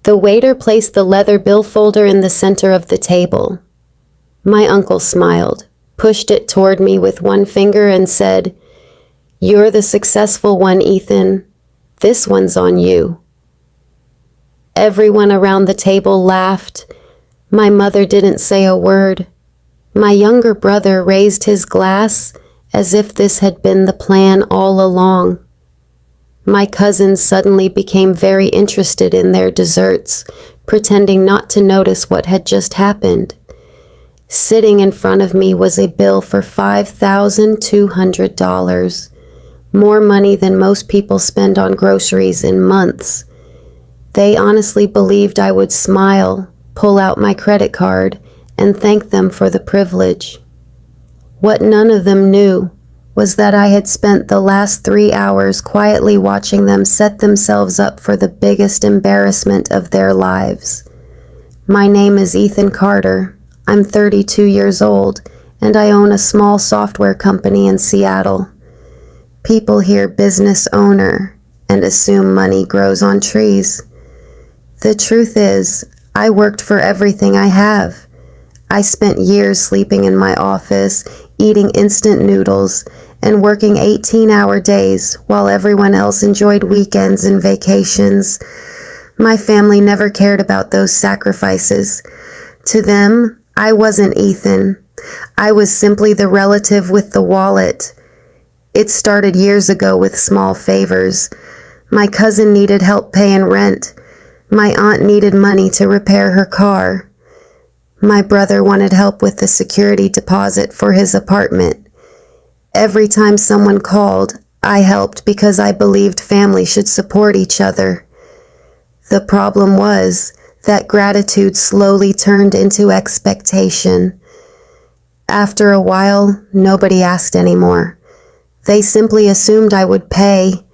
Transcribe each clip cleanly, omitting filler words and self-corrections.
The waiter placed the leather bill folder in the center of the table. My uncle smiled, pushed it toward me with one finger and said, "You're the successful one, Ethan. This one's on you." Everyone around the table laughed. My mother didn't say a word. My younger brother raised his glass as if this had been the plan all along. My cousins suddenly became very interested in their desserts, pretending not to notice what had just happened. Sitting in front of me was a bill for $5,200, more money than most people spend on groceries in months. They honestly believed I would smile, pull out my credit card, and thank them for the privilege. What none of them knew was that I had spent the last 3 hours quietly watching them set themselves up for the biggest embarrassment of their lives. My name is Ethan Carter. I'm 32 years old, and I own a small software company in Seattle. People hear business owner and assume money grows on trees. The truth is, I worked for everything I have. I spent years sleeping in my office, eating instant noodles, and working 18-hour days while everyone else enjoyed weekends and vacations. My family never cared about those sacrifices. To them, I wasn't Ethan. I was simply the relative with the wallet. It started years ago with small favors. My cousin needed help paying rent. My aunt needed money to repair her car. My brother wanted help with the security deposit for his apartment. Every time someone called, I helped because I believed family should support each other. The problem was that gratitude slowly turned into expectation. After a while, nobody asked anymore. They simply assumed I would pay.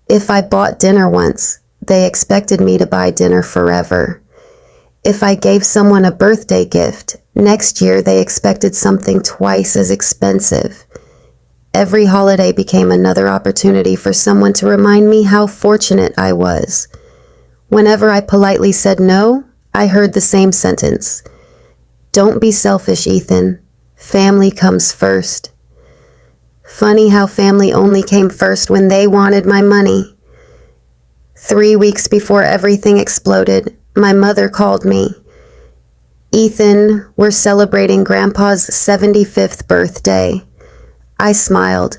If I bought dinner once, they expected me to buy dinner forever. If I gave someone a birthday gift, next year they expected something twice as expensive. Every holiday became another opportunity for someone to remind me how fortunate I was. Whenever I politely said no, I heard the same sentence. "Don't be selfish, Ethan. Family comes first." Funny how family only came first when they wanted my money. 3 weeks before everything exploded, my mother called me. "Ethan, we're celebrating Grandpa's 75th birthday." I smiled.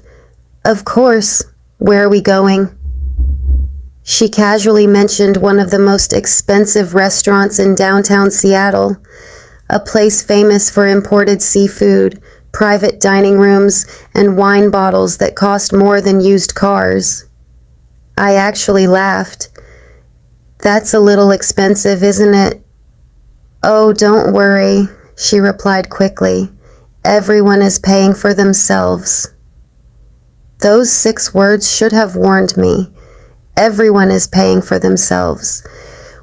"Of course. Where are we going?" She casually mentioned one of the most expensive restaurants in downtown Seattle, a place famous for imported seafood, private dining rooms, and wine bottles that cost more than used cars. I actually laughed. "That's a little expensive, isn't it?" "Oh, don't worry," she replied quickly. "Everyone is paying for themselves." Those 6 words should have warned me. Everyone is paying for themselves.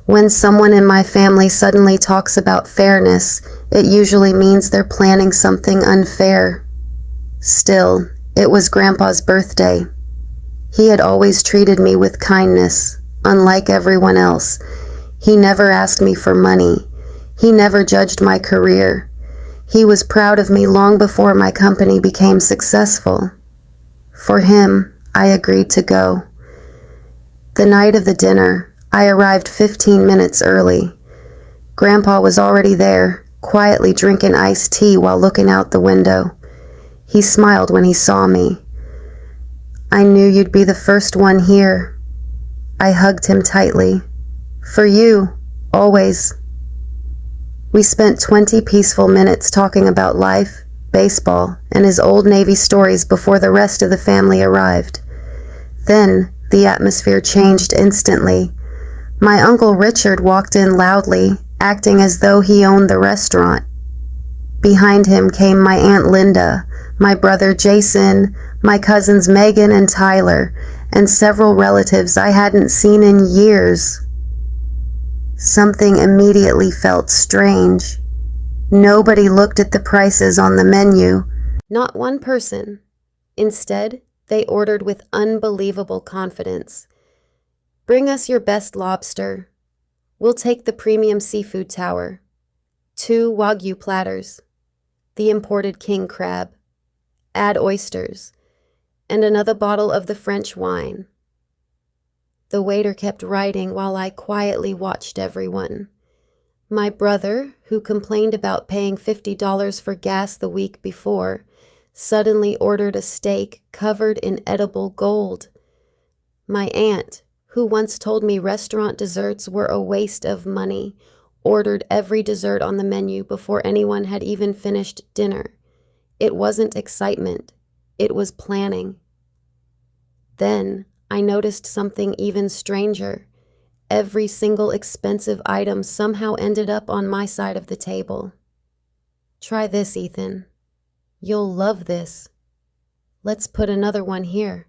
When someone in my family suddenly talks about fairness, it usually means they're planning something unfair. Still, it was Grandpa's birthday. He had always treated me with kindness, unlike everyone else. He never asked me for money. He never judged my career. He was proud of me long before my company became successful. For him, I agreed to go. The night of the dinner, I arrived 15 minutes early. Grandpa was already there, quietly drinking iced tea while looking out the window. He smiled when he saw me. "I knew you'd be the first one here." I hugged him tightly. "For you, always." We spent 20 peaceful minutes talking about life, baseball, and his old Navy stories before the rest of the family arrived. Then, the atmosphere changed instantly. My Uncle Richard walked in loudly, acting as though he owned the restaurant. Behind him came my Aunt Linda, my brother Jason, my cousins Megan and Tyler, and several relatives I hadn't seen in years. Something immediately felt strange. Nobody looked at the prices on the menu. Not one person. Instead, they ordered with unbelievable confidence. "Bring us your best lobster." We'll take the premium seafood tower, 2 Wagyu platters, the imported king crab, add oysters, and another bottle of the French wine. The waiter kept writing while I quietly watched everyone. My brother, who complained about paying $50 for gas the week before, suddenly ordered a steak covered in edible gold. My aunt, who once told me restaurant desserts were a waste of money, ordered every dessert on the menu before anyone had even finished dinner. It wasn't excitement, it was planning. Then I noticed something even stranger. Every single expensive item somehow ended up on my side of the table. Try this, Ethan. You'll love this. Let's put another one here.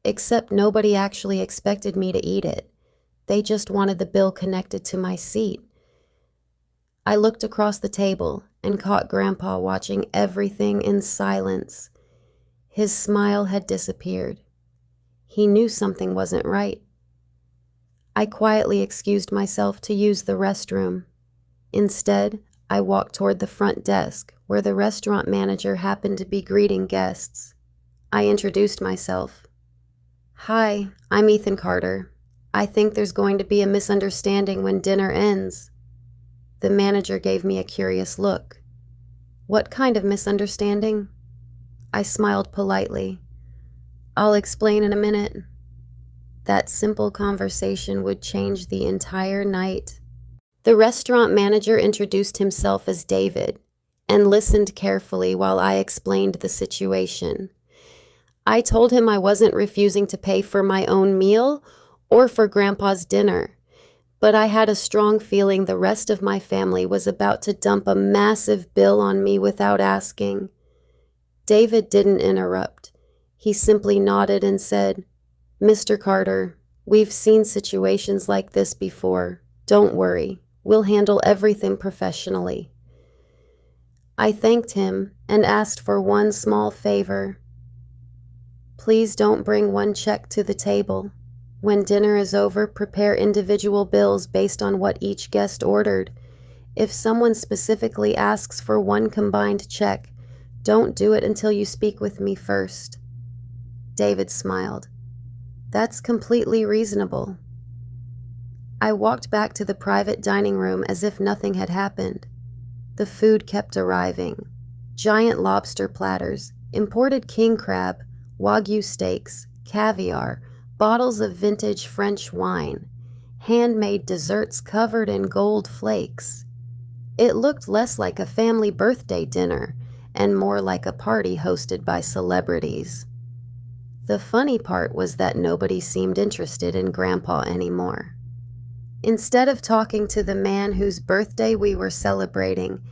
Except nobody actually expected me to eat it. They just wanted the bill connected to my seat. I looked across the table and caught Grandpa watching everything in silence. His smile had disappeared. He knew something wasn't right. I quietly excused myself to use the restroom. Instead, I walked toward the front desk, where the restaurant manager happened to be greeting guests. I introduced myself. "Hi, I'm Ethan Carter. I think there's going to be a misunderstanding when dinner ends." The manager gave me a curious look. "What kind of misunderstanding?" I smiled politely. "I'll explain in a minute." That simple conversation would change the entire night. The restaurant manager introduced himself as David and listened carefully while I explained the situation. I told him I wasn't refusing to pay for my own meal or for Grandpa's dinner, but I had a strong feeling the rest of my family was about to dump a massive bill on me without asking. David didn't interrupt. He simply nodded and said, "Mr. Carter, we've seen situations like this before. Don't worry, we'll handle everything professionally." I thanked him and asked for one small favor. "Please don't bring one check to the table. When dinner is over, prepare individual bills based on what each guest ordered. If someone specifically asks for one combined check, don't do it until you speak with me first." David smiled. "That's completely reasonable." I walked back to the private dining room as if nothing had happened. The food kept arriving. Giant lobster platters, imported king crab, Wagyu steaks, caviar, bottles of vintage French wine, handmade desserts covered in gold flakes. It looked less like a family birthday dinner and more like a party hosted by celebrities. The funny part was that nobody seemed interested in Grandpa anymore. Instead of talking to the man whose birthday we were celebrating,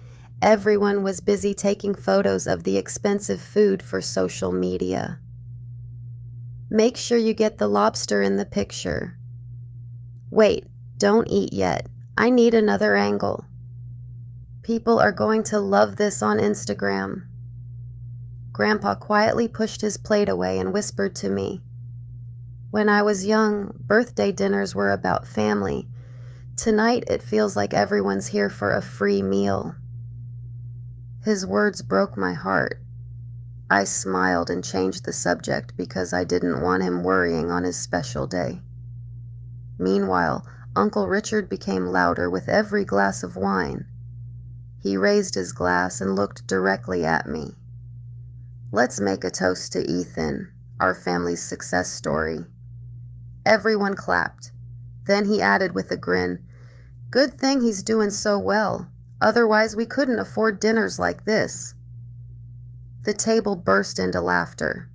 everyone was busy taking photos of the expensive food for social media. "Make sure you get the lobster in the picture." "Wait, don't eat yet. I need another angle. People are going to love this on Instagram." Grandpa quietly pushed his plate away and whispered to me, "When I was young, birthday dinners were about family. Tonight it feels like everyone's here for a free meal." His words broke my heart. I smiled and changed the subject because I didn't want him worrying on his special day. Meanwhile, Uncle Richard became louder with every glass of wine. He raised his glass and looked directly at me. "Let's make a toast to Ethan, our family's success story." Everyone clapped. Then he added with a grin, "Good thing he's doing so well. Otherwise, we couldn't afford dinners like this." The table burst into laughter.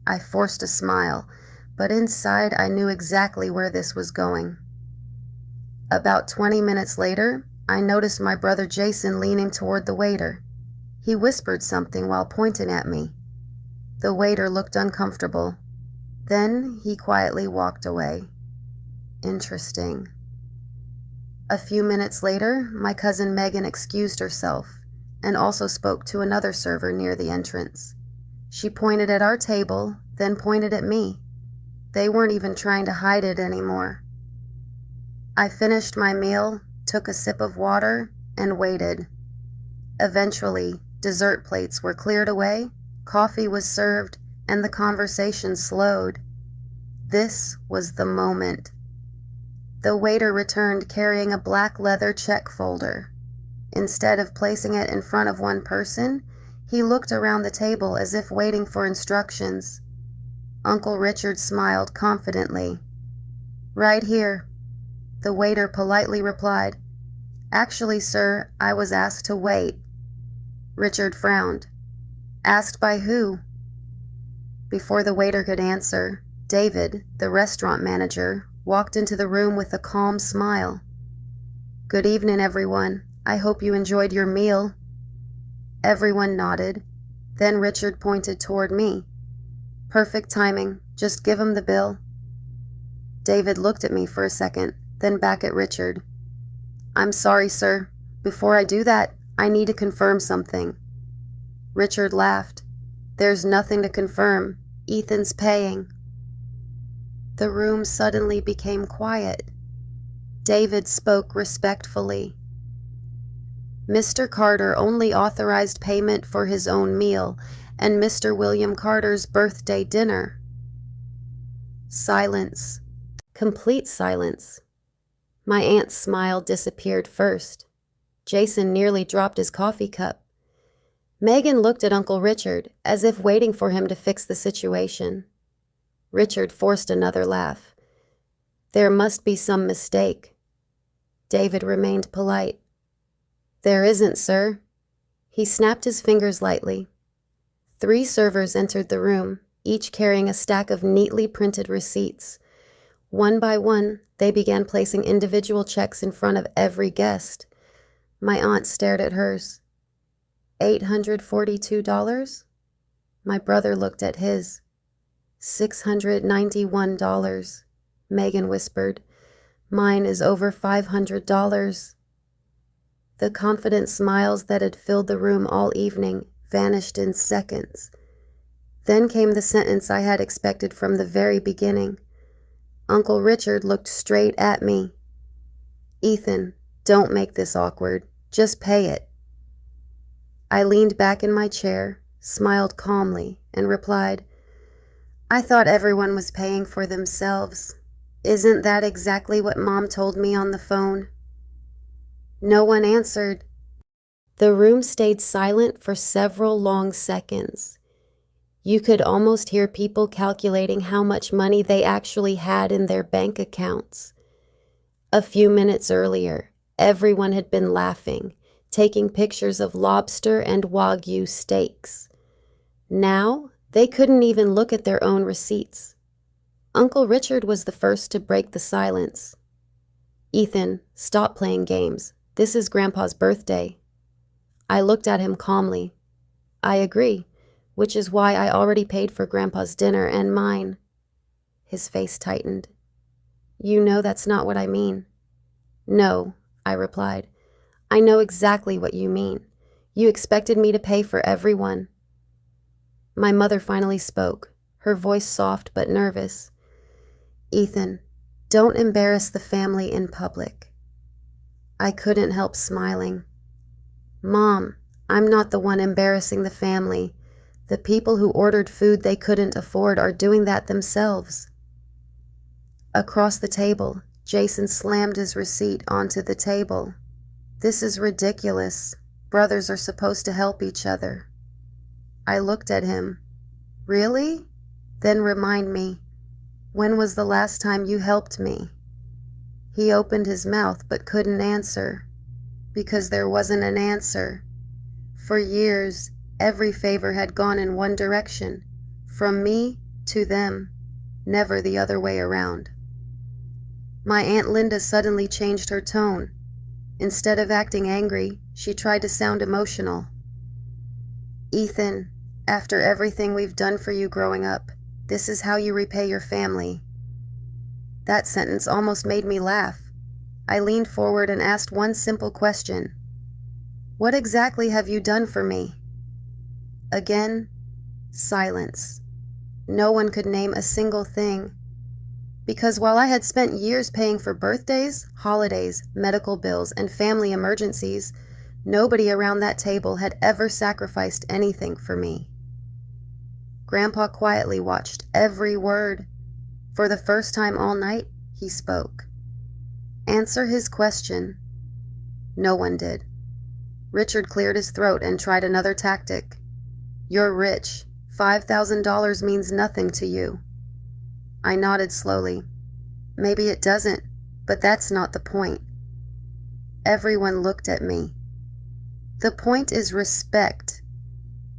I forced a smile, but inside I knew exactly where this was going. About 20 minutes later, I noticed my brother Jason leaning toward the waiter. He whispered something while pointing at me. The waiter looked uncomfortable. Then he quietly walked away. Interesting. A few minutes later, my cousin Megan excused herself and also spoke to another server near the entrance. She pointed at our table, then pointed at me. They weren't even trying to hide it anymore. I finished my meal, took a sip of water, and waited. Eventually, dessert plates were cleared away, coffee was served, and the conversation slowed. This was the moment. The waiter returned carrying a black leather check folder. Instead of placing it in front of one person, he looked around the table as if waiting for instructions. Uncle Richard smiled confidently. "Right here," the waiter politely replied. "Actually, sir, I was asked to wait." Richard frowned. "Asked by who?" Before the waiter could answer, David, the restaurant manager, walked into the room with a calm smile. "Good evening, everyone. I hope you enjoyed your meal." Everyone nodded. Then Richard pointed toward me. "Perfect timing. Just give him the bill." David looked at me for a second, then back at Richard. "I'm sorry, sir. Before I do that, I need to confirm something." Richard laughed. "There's nothing to confirm. Ethan's paying." The room suddenly became quiet. David spoke respectfully. "Mr. Carter only authorized payment for his own meal and Mr. William Carter's birthday dinner." Silence. Complete silence. My aunt's smile disappeared first. Jason nearly dropped his coffee cup. Megan looked at Uncle Richard, as if waiting for him to fix the situation. Richard forced another laugh. "There must be some mistake." David remained polite. "There isn't, sir." He snapped his fingers lightly. 3 servers entered the room, each carrying a stack of neatly printed receipts. One by one, they began placing individual checks in front of every guest. My aunt stared at hers. $842? My brother looked at his. $691, Megan whispered. "Mine is over $500. The confident smiles that had filled the room all evening vanished in seconds. Then came the sentence I had expected from the very beginning. Uncle Richard looked straight at me. "Ethan, don't make this awkward. Just pay it." I leaned back in my chair, smiled calmly, and replied, "I thought everyone was paying for themselves. Isn't that exactly what Mom told me on the phone?" No one answered. The room stayed silent for several long seconds. You could almost hear people calculating how much money they actually had in their bank accounts. A few minutes earlier, everyone had been laughing, taking pictures of lobster and Wagyu steaks. Now, they couldn't even look at their own receipts. Uncle Richard was the first to break the silence. "Ethan, stop playing games. This is Grandpa's birthday." I looked at him calmly. "I agree, which is why I already paid for Grandpa's dinner and mine." His face tightened. "You know that's not what I mean." "No," I replied. "I know exactly what you mean. You expected me to pay for everyone." My mother finally spoke, her voice soft but nervous. "Ethan, don't embarrass the family in public." I couldn't help smiling. "Mom, I'm not the one embarrassing the family. The people who ordered food they couldn't afford are doing that themselves." Across the table, Jason slammed his receipt onto the table. "This is ridiculous. Brothers are supposed to help each other." I looked at him. "Really? Then remind me, when was the last time you helped me?" He opened his mouth but couldn't answer, because there wasn't an answer. For years, every favor had gone in one direction, from me to them, never the other way around. My Aunt Linda suddenly changed her tone. Instead of acting angry, she tried to sound emotional. "Ethan, after everything we've done for you growing up, this is how you repay your family." That sentence almost made me laugh. I leaned forward and asked one simple question. "What exactly have you done for me?" Again, silence. No one could name a single thing. Because while I had spent years paying for birthdays, holidays, medical bills, and family emergencies, nobody around that table had ever sacrificed anything for me. Grandpa quietly watched every word. For the first time all night, he spoke. Answer his question. No one did. Richard cleared his throat and tried another tactic. You're rich. $5,000 means nothing to you. I nodded slowly. Maybe it doesn't, but that's not the point. Everyone looked at me. The point is respect.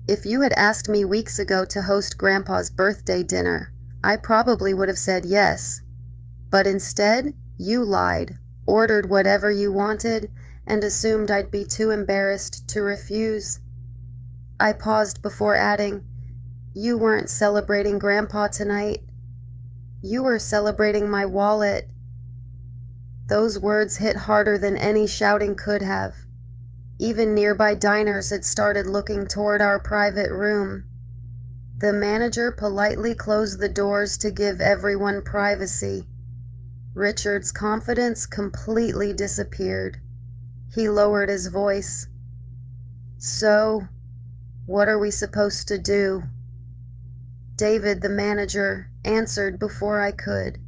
If you had asked me weeks ago to host Grandpa's birthday dinner, I probably would have said yes. But instead, you lied, ordered whatever you wanted, and assumed I'd be too embarrassed to refuse. I paused before adding, you weren't celebrating Grandpa tonight. You were celebrating my wallet. Those words hit harder than any shouting could have. Even nearby diners had started looking toward our private room. The manager politely closed the doors to give everyone privacy. Richard's confidence completely disappeared. He lowered his voice. So, what are we supposed to do? David, the manager, answered before I could.